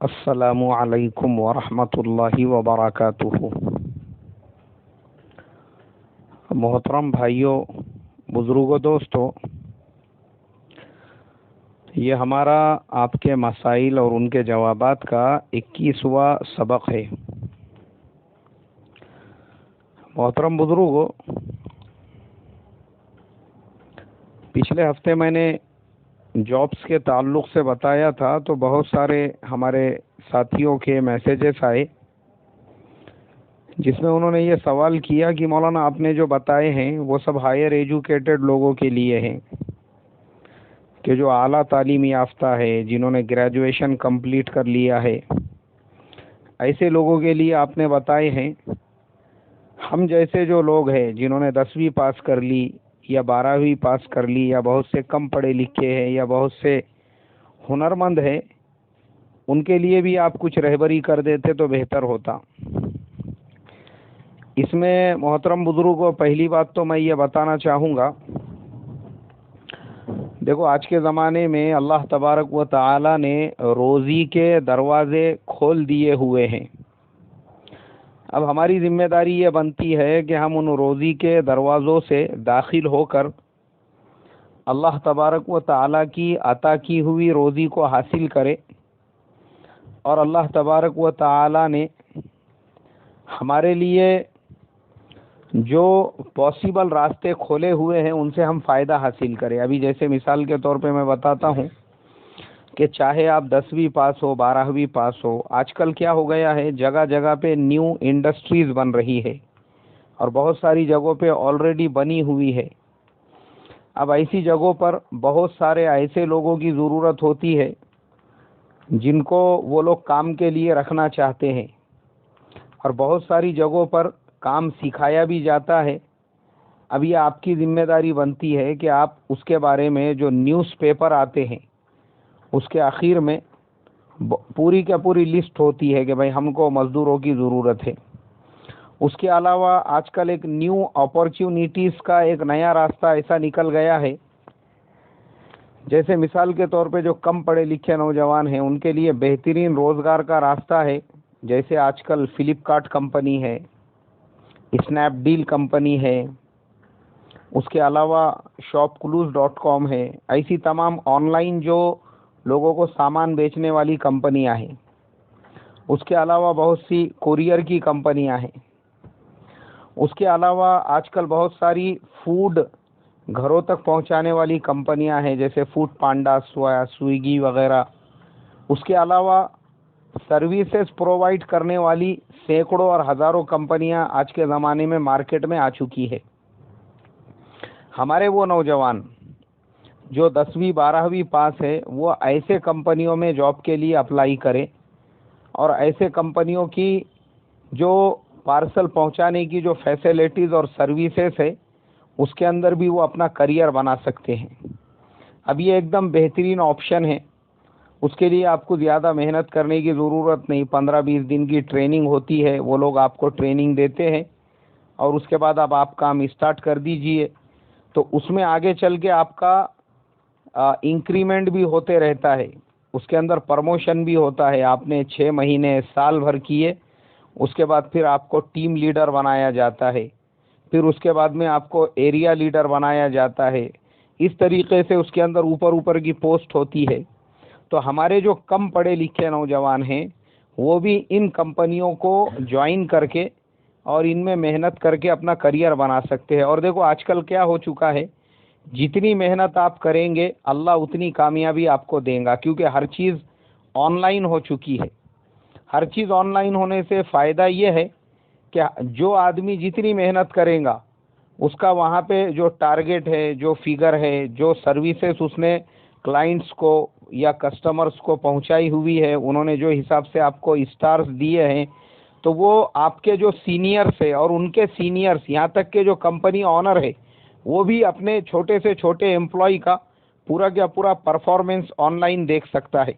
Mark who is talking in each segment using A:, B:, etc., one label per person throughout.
A: السلام علیکم ورحمۃ اللہ وبرکاتہ۔ محترم بھائیوں، بزرگوں، دوستوں، یہ ہمارا آپ کے مسائل اور ان کے جوابات کا 21واں سبق ہے۔ محترم بزرگوں، پچھلے ہفتے میں نے جابس کے تعلق سے بتایا تھا تو بہت سارے ہمارے ساتھیوں کے میسیجز آئے جس میں انہوں نے یہ سوال کیا کہ مولانا آپ نے جو بتائے ہیں وہ سب ہائر ایجوکیٹڈ لوگوں کے لیے ہیں، کہ جو اعلیٰ تعلیم یافتہ ہے، جنہوں نے گریجویشن کمپلیٹ کر لیا ہے، ایسے لوگوں کے لیے آپ نے بتائے ہیں۔ ہم جیسے جو لوگ ہیں جنہوں نے 10ویں پاس کر لی یا 12ویں پاس کر لی، یا بہت سے کم پڑھے لکھے ہیں، یا بہت سے ہنرمند ہیں، ان کے لیے بھی آپ کچھ رہبری کر دیتے تو بہتر ہوتا۔ اس میں محترم بزرگوں، پہلی بات تو میں یہ بتانا چاہوں گا، دیکھو آج کے زمانے میں اللہ تبارک و تعالی نے روزی کے دروازے کھول دیے ہوئے ہیں۔ اب ہماری ذمہ داری یہ بنتی ہے کہ ہم ان روزی کے دروازوں سے داخل ہو کر اللہ تبارک و تعالی کی عطا کی ہوئی روزی کو حاصل کرے، اور اللہ تبارک و تعالی نے ہمارے لیے جو پاسبل راستے کھولے ہوئے ہیں ان سے ہم فائدہ حاصل کریں۔ ابھی جیسے مثال کے طور پہ میں بتاتا ہوں کہ چاہے آپ 10ویں پاس ہو، 12ویں پاس ہو، آج کل کیا ہو گیا ہے، جگہ جگہ پہ نیو انڈسٹریز بن رہی ہے، اور بہت ساری جگہوں پہ آلریڈی بنی ہوئی ہے۔ اب ایسی جگہوں پر بہت سارے ایسے لوگوں کی ضرورت ہوتی ہے جن کو وہ لوگ کام کے لیے رکھنا چاہتے ہیں، اور بہت ساری جگہوں پر کام سکھایا بھی جاتا ہے۔ اب یہ آپ کی ذمہ داری بنتی ہے کہ آپ اس کے بارے میں جو نیوز پیپر آتے ہیں اس کے آخر میں پوری کا پوری لسٹ ہوتی ہے کہ بھائی ہم کو مزدوروں کی ضرورت ہے۔ اس کے علاوہ آج کل ایک نیو اپورچونیٹیز کا ایک نیا راستہ ایسا نکل گیا ہے، جیسے مثال کے طور پہ جو کم پڑھے لکھے نوجوان ہیں ان کے لیے بہترین روزگار کا راستہ ہے، جیسے آج کل فلپ کارٹ کمپنی ہے، اسنیپ ڈیل کمپنی ہے، اس کے علاوہ shopclues.com ہے۔ ایسی تمام آن لائن جو لوگوں کو سامان بیچنے والی کمپنیاں ہیں، اس کے علاوہ بہت سی کوریئر کی کمپنیاں ہیں۔ اس کے علاوہ آج کل بہت ساری فوڈ گھروں تک پہنچانے والی کمپنیاں ہیں، جیسے فوڈ پانڈا، سویگی وغیرہ۔ اس کے علاوہ سروسز پرووائڈ کرنے والی سینکڑوں اور ہزاروں کمپنیاں آج کے زمانے میں مارکیٹ میں آ چکی ہے۔ ہمارے وہ نوجوان جو 10ویں 12ویں پاس ہے وہ ایسے کمپنیوں میں جاب کے لیے اپلائی کرے، اور ایسے کمپنیوں کی جو پارسل پہنچانے کی جو فیسلٹیز اور سروسز ہے اس کے اندر بھی وہ اپنا کریئر بنا سکتے ہیں۔ اب یہ ایک دم بہترین آپشن ہے، اس کے لیے آپ کو زیادہ محنت کرنے کی ضرورت نہیں۔ 15-20 دن کی ٹریننگ ہوتی ہے، وہ لوگ آپ کو ٹریننگ دیتے ہیں، اور اس کے بعد اب آپ کام اسٹارٹ کر دیجئے، تو اس میں آگے چل کے آپ کا انکریمنٹ بھی ہوتے رہتا ہے، اس کے اندر پروموشن بھی ہوتا ہے۔ آپ نے 6 مہینے سال بھر کیے، اس کے بعد پھر آپ کو ٹیم لیڈر بنایا جاتا ہے، پھر اس کے بعد میں آپ کو ایریا لیڈر بنایا جاتا ہے۔ اس طریقے سے اس کے اندر اوپر کی پوسٹ ہوتی ہے۔ تو ہمارے جو کم پڑھے لکھے نوجوان ہیں وہ بھی ان کمپنیوں کو جوائن کر کے اور ان میں محنت کر کے اپنا کریئر بنا سکتے ہیں۔ اور دیکھو آج کل کیا ہو چکا ہے، جتنی محنت آپ کریں گے اللہ اتنی کامیابی آپ کو دے گا، کیونکہ ہر چیز آن لائن ہو چکی ہے۔ ہر چیز آن لائن ہونے سے فائدہ یہ ہے کہ جو آدمی جتنی محنت کرے گا اس کا وہاں پہ جو ٹارگٹ ہے، جو فگر ہے، جو سروسز اس نے کلائنٹس کو یا کسٹمرز کو پہنچائی ہوئی ہے، انہوں نے جو حساب سے آپ کو اسٹارز دیے ہیں، تو وہ آپ کے جو سینئرز ہیں اور ان کے سینئرز، یہاں تک کہ جو کمپنی آنر ہے، وہ بھی اپنے چھوٹے سے چھوٹے امپلائی کا پورا کا پورا پرفارمنس آن لائن دیکھ سکتا ہے۔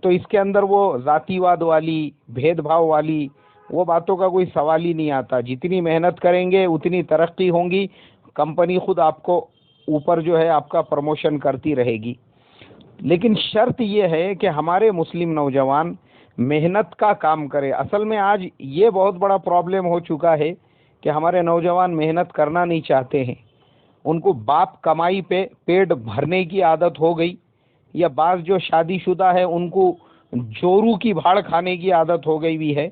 A: تو اس کے اندر وہ ذاتی واد والی، بھید بھاؤ والی وہ باتوں کا کوئی سوال ہی نہیں آتا۔ جتنی محنت کریں گے اتنی ترقی ہوں گی، کمپنی خود آپ کو اوپر جو ہے آپ کا پروموشن کرتی رہے گی۔ لیکن شرط یہ ہے کہ ہمارے مسلم نوجوان محنت کا کام کرے. اصل میں آج یہ بہت بڑا پرابلم ہو چکا ہے کہ ہمارے نوجوان محنت کرنا نہیں چاہتے ہیں. ان کو باپ کمائی پہ پیٹ بھرنے کی عادت ہو گئی، یا بعض جو شادی شدہ ہے ان کو جورو کی بھاڑ کھانے کی عادت ہو گئی بھی ہے.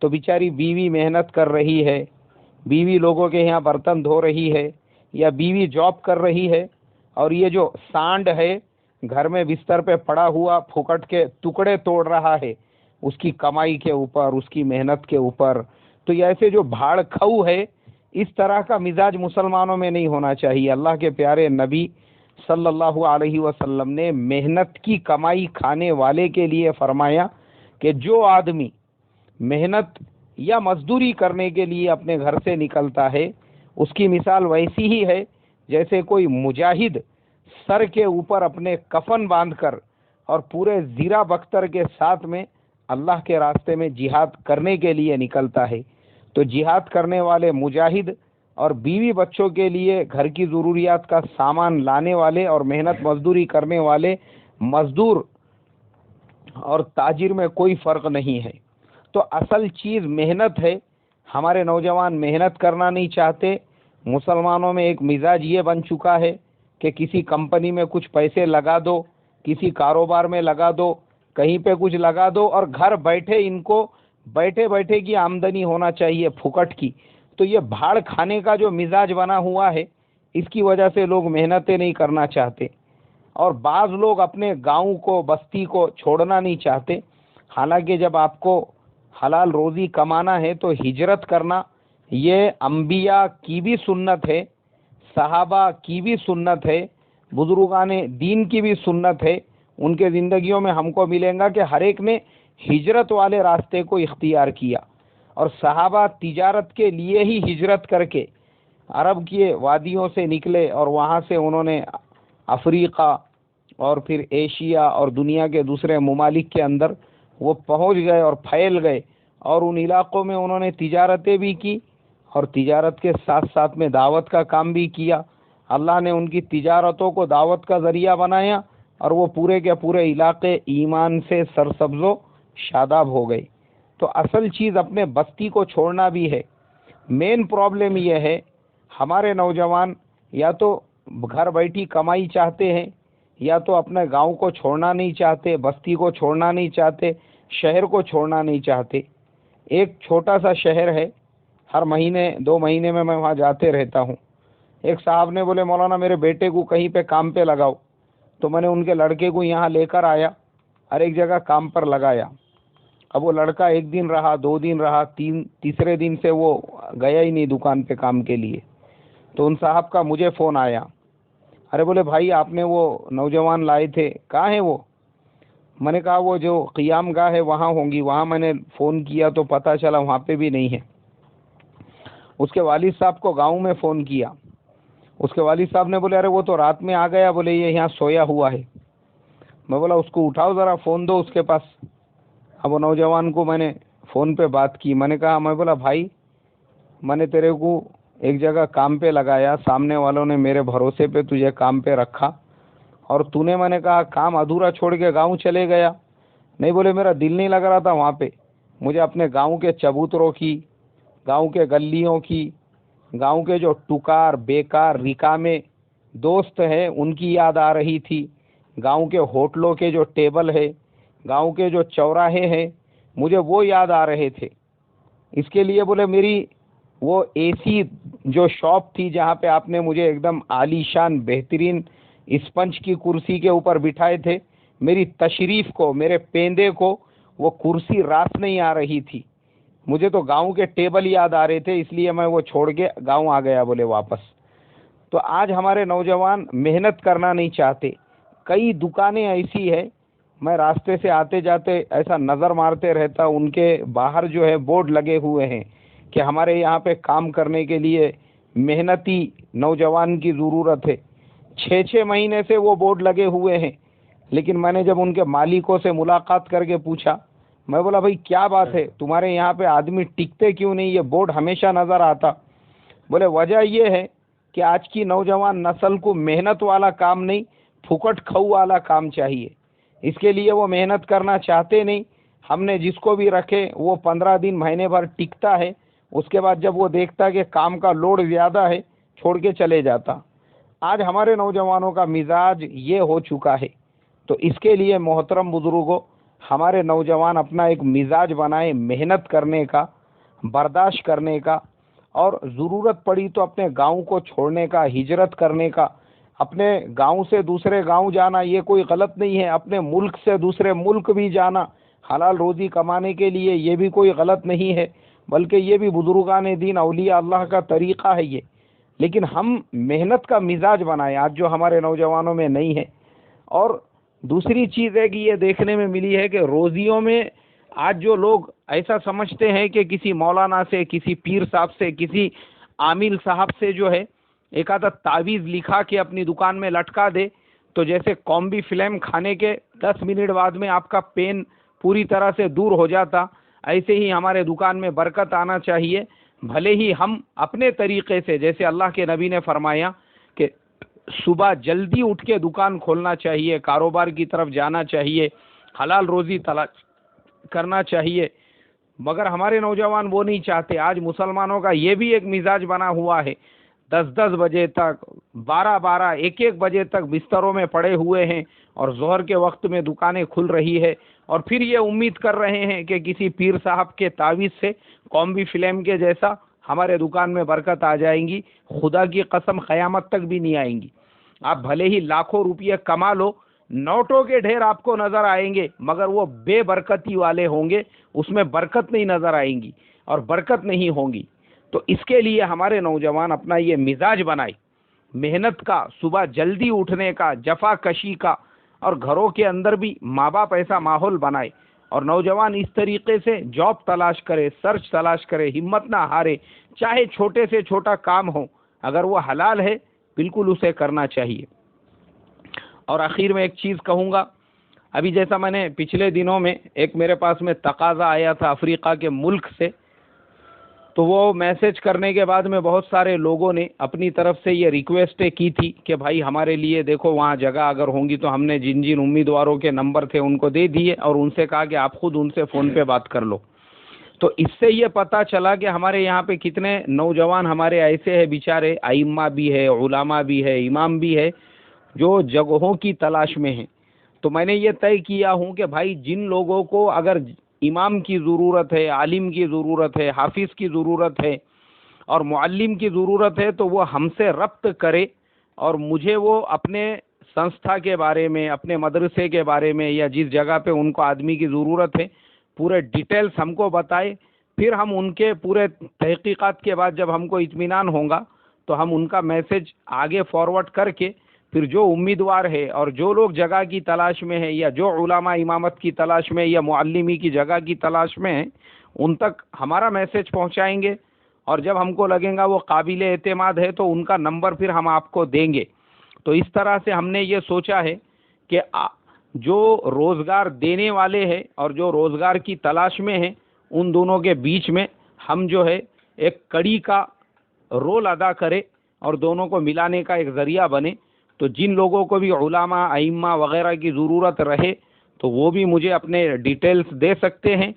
A: تو بیچاری بیوی محنت کر رہی ہے، بیوی لوگوں کے یہاں برتن دھو رہی ہے، یا بیوی جاب کر رہی ہے، اور یہ جو سانڈ ہے گھر میں بستر پہ پڑا ہوا پھکٹ کے ٹکڑے توڑ رہا ہے اس کی کمائی کے اوپر، اس کی محنت کے اوپر. تو یہ ایسے جو بھاڑ کھو ہے، اس طرح کا مزاج مسلمانوں میں نہیں ہونا چاہیے. اللہ کے پیارے نبی صلی اللہ علیہ وسلم نے محنت کی کمائی کھانے والے کے لیے فرمایا کہ جو آدمی محنت یا مزدوری کرنے کے لیے اپنے گھر سے نکلتا ہے، اس کی مثال ویسی ہی ہے جیسے کوئی مجاہد سر کے اوپر اپنے کفن باندھ کر اور پورے زیرہ بختر کے ساتھ میں اللہ کے راستے میں جہاد کرنے کے لیے نکلتا ہے. تو جہاد کرنے والے مجاہد اور بیوی بچوں کے لیے گھر کی ضروریات کا سامان لانے والے اور محنت مزدوری کرنے والے مزدور اور تاجر میں کوئی فرق نہیں ہے. تو اصل چیز محنت ہے. ہمارے نوجوان محنت کرنا نہیں چاہتے. مسلمانوں میں ایک مزاج یہ بن چکا ہے کہ کسی کمپنی میں کچھ پیسے لگا دو، کسی کاروبار میں لگا دو، کہیں پہ کچھ لگا دو، اور گھر بیٹھے ان کو بیٹھے بیٹھے کی آمدنی ہونا چاہیے پھکٹ کی. تو یہ بھاڑ کھانے کا جو مزاج بنا ہوا ہے، اس کی وجہ سے لوگ محنتیں نہیں کرنا چاہتے. اور بعض لوگ اپنے گاؤں کو، بستی کو چھوڑنا نہیں چاہتے. حالانکہ جب آپ کو حلال روزی کمانا ہے تو ہجرت کرنا یہ انبیاء کی بھی سنت ہے، صحابہ کی بھی سنت ہے، بزرگان دین کی بھی سنت ہے. ان کے زندگیوں میں ہم کو ملیں گا کہ ہر ایک نے ہجرت والے راستے کو اختیار کیا. اور صحابہ تجارت کے لیے ہی ہجرت کر کے عرب کی وادیوں سے نکلے، اور وہاں سے انہوں نے افریقہ اور پھر ایشیا اور دنیا کے دوسرے ممالک کے اندر وہ پہنچ گئے اور پھیل گئے. اور ان علاقوں میں انہوں نے تجارتیں بھی کی، اور تجارت کے ساتھ ساتھ میں دعوت کا کام بھی کیا. اللہ نے ان کی تجارتوں کو دعوت کا ذریعہ بنایا، اور وہ پورے کے پورے علاقے ایمان سے سرسبز و شاداب ہو گئے. تو اصل چیز اپنے بستی کو چھوڑنا بھی ہے. مین پرابلم یہ ہے ہمارے نوجوان یا تو گھر بیٹھی کمائی چاہتے ہیں، یا تو اپنے گاؤں کو چھوڑنا نہیں چاہتے، بستی کو چھوڑنا نہیں چاہتے، شہر کو چھوڑنا نہیں چاہتے. ایک چھوٹا سا شہر ہے، ہر مہینے 2 مہینے میں وہاں جاتے رہتا ہوں. ایک صاحب نے بولے مولانا میرے بیٹے کو کہیں پہ کام پہ لگاؤ. تو میں نے ان کے لڑکے کو یہاں لے کر آیا اور ایک جگہ کام پر لگایا. اب وہ لڑکا 1 دن رہا، 2 دن رہا، تیسرے دن سے وہ گیا ہی نہیں دکان پہ کام کے لیے. تو ان صاحب کا مجھے فون آیا، ارے بولے بھائی آپ نے وہ نوجوان لائے تھے، کہاں ہیں وہ؟ میں نے کہا وہ جو قیام گاہ ہے وہاں ہوں گی. وہاں میں نے فون کیا تو پتہ چلا وہاں پہ بھی نہیں ہے. اس کے والد صاحب کو گاؤں میں فون کیا. اس کے والد صاحب نے بولے ارے وہ تو رات میں آ گیا، بولے یہ یہاں سویا ہوا ہے. میں بولا اس کو اٹھاؤ ذرا، فون دو اس کے پاس. اب وہ نوجوان کو میں نے فون پہ بات کی. میں نے کہا، میں بولا بھائی میں نے تیرے کو ایک جگہ کام پہ لگایا، سامنے والوں نے میرے بھروسے پہ تجھے کام پہ رکھا، اور تو نے میں نے کہا کام ادھورا چھوڑ کے گاؤں چلے گیا. نہیں بولے میرا دل نہیں لگ رہا تھا وہاں پہ، مجھے اپنے گاؤں کے چبوتروں کی، گاؤں کے گلیوں کی، گاؤں کے جو ٹکار بیکار رکامے دوست ہیں ان کی یاد آ رہی تھی. گاؤں کے ہوٹلوں کے جو ٹیبل ہے، گاؤں کے جو چوراہے ہیں، مجھے وہ یاد آ رہے تھے. اس کے لیے بولے میری وہ اے سی جو شاپ تھی جہاں پہ آپ نے مجھے ایک دم عالی شان بہترین اسپنج کی کرسی کے اوپر بٹھائے تھے، میری تشریف کو، میرے پیندے کو وہ کرسی راس نہیں آ رہی تھی. مجھے تو گاؤں کے ٹیبل یاد آ رہے تھے، اس لیے میں وہ چھوڑ کے گاؤں آ گیا بولے واپس. تو آج ہمارے نوجوان محنت کرنا نہیں چاہتے. کئی دکانیں ایسی ہے، میں راستے سے آتے جاتے ایسا نظر مارتے رہتا، ان کے باہر جو ہے بورڈ لگے ہوئے ہیں کہ ہمارے یہاں پہ کام کرنے کے لیے محنتی نوجوان کی ضرورت ہے. 6 مہینے سے وہ بورڈ لگے ہوئے ہیں. لیکن میں نے جب ان کے مالکوں سے ملاقات کر کے پوچھا، میں بولا بھائی کیا بات ہے، تمہارے یہاں پہ آدمی ٹکتے کیوں نہیں، یہ بورڈ ہمیشہ نظر آتا. بولے وجہ یہ ہے کہ آج کی نوجوان نسل کو محنت والا کام نہیں، پھکٹ کھو والا کام چاہیے. اس کے لیے وہ محنت کرنا چاہتے نہیں. ہم نے جس کو بھی رکھے وہ 15 دن مہینے بھر ٹکتا ہے، اس کے بعد جب وہ دیکھتا کہ کام کا لوڈ زیادہ ہے چھوڑ کے چلے جاتا۔ آج ہمارے نوجوانوں کا مزاج یہ ہو چکا ہے، تو اس کے لیے محترم بزرگوں، ہمارے نوجوان اپنا ایک مزاج بنائیں، محنت کرنے کا، برداشت کرنے کا، اور ضرورت پڑی تو اپنے گاؤں کو چھوڑنے کا، ہجرت کرنے کا۔ اپنے گاؤں سے دوسرے گاؤں جانا یہ کوئی غلط نہیں ہے، اپنے ملک سے دوسرے ملک بھی جانا حلال روزی کمانے کے لیے یہ بھی کوئی غلط نہیں ہے، بلکہ یہ بھی بزرگان دین اولیاء اللہ کا طریقہ ہے یہ۔ لیکن ہم محنت کا مزاج بنائیں، آج جو ہمارے نوجوانوں میں نہیں ہے۔ اور دوسری چیز ہے کہ یہ دیکھنے میں ملی ہے کہ روزیوں میں آج جو لوگ ایسا سمجھتے ہیں کہ کسی مولانا سے، کسی پیر صاحب سے، کسی عامل صاحب سے جو ہے ایک آدھا تعویذ لکھا کے اپنی دکان میں لٹکا دے، تو جیسے کومبی فلم کھانے کے 10 منٹ بعد میں آپ کا پین پوری طرح سے دور ہو جاتا، ایسے ہی ہمارے دکان میں برکت آنا چاہیے۔ بھلے ہی ہم اپنے طریقے سے، جیسے اللہ کے نبی نے فرمایا کہ صبح جلدی اٹھ کے دکان کھولنا چاہیے، کاروبار کی طرف جانا چاہیے، حلال روزی تلاش کرنا چاہیے، مگر ہمارے نوجوان وہ نہیں چاہتے۔ آج مسلمانوں کا یہ بھی ایک مزاج بنا ہوا ہے، 10 بجے تک، 12 1 بجے تک بستروں میں پڑے ہوئے ہیں، اور ظہر کے وقت میں دکانیں کھل رہی ہے، اور پھر یہ امید کر رہے ہیں کہ کسی پیر صاحب کے تعویذ سے کومبی فلم کے جیسا ہمارے دکان میں برکت آ جائیں گی۔ خدا کی قسم قیامت تک بھی نہیں آئیں گی۔ آپ بھلے ہی لاکھوں روپیے کما لو، نوٹوں کے ڈھیر آپ کو نظر آئیں گے، مگر وہ بے برکتی والے ہوں گے، اس میں برکت نہیں نظر آئیں گی اور برکت نہیں ہوں گی۔ تو اس کے لیے ہمارے نوجوان اپنا یہ مزاج بنائے، محنت کا، صبح جلدی اٹھنے کا، جفا کشی کا، اور گھروں کے اندر بھی ماں باپ ایسا ماحول بنائے، اور نوجوان اس طریقے سے جاب تلاش کرے، سرچ تلاش کرے، ہمت نہ ہارے، چاہے چھوٹے سے چھوٹا کام ہو، اگر وہ حلال ہے بالکل اسے کرنا چاہیے۔ اور آخر میں ایک چیز کہوں گا، ابھی جیسا میں نے پچھلے دنوں میں ایک میرے پاس میں تقاضا آیا تھا افریقہ کے ملک سے، تو وہ میسج کرنے کے بعد میں بہت سارے لوگوں نے اپنی طرف سے یہ ریکویسٹ کی تھی کہ بھائی ہمارے لیے دیکھو وہاں جگہ اگر ہوں گی، تو ہم نے جن جن امیدواروں کے نمبر تھے ان کو دے دیے، اور ان سے کہا کہ آپ خود ان سے فون پہ بات کر لو۔ تو اس سے یہ پتہ چلا کہ ہمارے یہاں پہ کتنے نوجوان ہمارے ایسے ہیں بیچارے، ائمہ بھی ہے، علماء بھی ہے، امام بھی ہے، جو جگہوں کی تلاش میں ہیں۔ تو میں نے یہ طے کیا ہوں کہ بھائی جن لوگوں کو اگر امام کی ضرورت ہے، عالم کی ضرورت ہے، حافظ کی ضرورت ہے اور معلم کی ضرورت ہے، تو وہ ہم سے ربط کرے، اور مجھے وہ اپنے سنستھا کے بارے میں، اپنے مدرسے کے بارے میں، یا جس جگہ پہ ان کو آدمی کی ضرورت ہے پورے ڈیٹیلز ہم کو بتائے۔ پھر ہم ان کے پورے تحقیقات کے بعد جب ہم کو اطمینان ہوگا تو ہم ان کا میسج آگے فارورڈ کر کے پھر جو امیدوار ہے اور جو لوگ جگہ کی تلاش میں ہیں، یا جو علماء امامت کی تلاش میں یا معلمی کی جگہ کی تلاش میں ہیں، ان تک ہمارا میسج پہنچائیں گے، اور جب ہم کو لگیں گا وہ قابل اعتماد ہے تو ان کا نمبر پھر ہم آپ کو دیں گے۔ تو اس طرح سے ہم نے یہ سوچا ہے کہ جو روزگار دینے والے ہیں اور جو روزگار کی تلاش میں ہیں، ان دونوں کے بیچ میں ہم جو ہے ایک کڑی کا رول ادا کرے اور دونوں کو ملانے کا ایک ذریعہ بنے۔ تو جن لوگوں کو بھی علماء، ائمہ وغیرہ کی ضرورت رہے تو وہ بھی مجھے اپنے ڈیٹیلز دے سکتے ہیں۔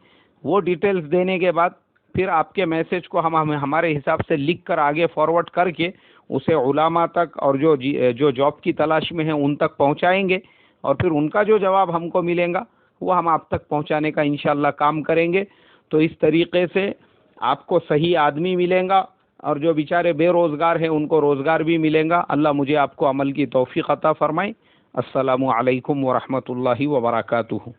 A: وہ ڈیٹیلز دینے کے بعد پھر آپ کے میسج کو ہم ہمارے حساب سے لکھ کر آگے فارورڈ کر کے اسے علماء تک اور جو جاب کی تلاش میں ہیں ان تک پہنچائیں گے، اور پھر ان کا جو جواب ہم کو ملے گا وہ ہم آپ تک پہنچانے کا انشاءاللہ کام کریں گے۔ تو اس طریقے سے آپ کو صحیح آدمی ملیں گا، اور جو بیچارے بے روزگار ہیں ان کو روزگار بھی ملیں گا۔ اللہ مجھے آپ کو عمل کی توفیق عطا فرمائے۔ السلام علیکم ورحمۃ اللہ وبرکاتہ۔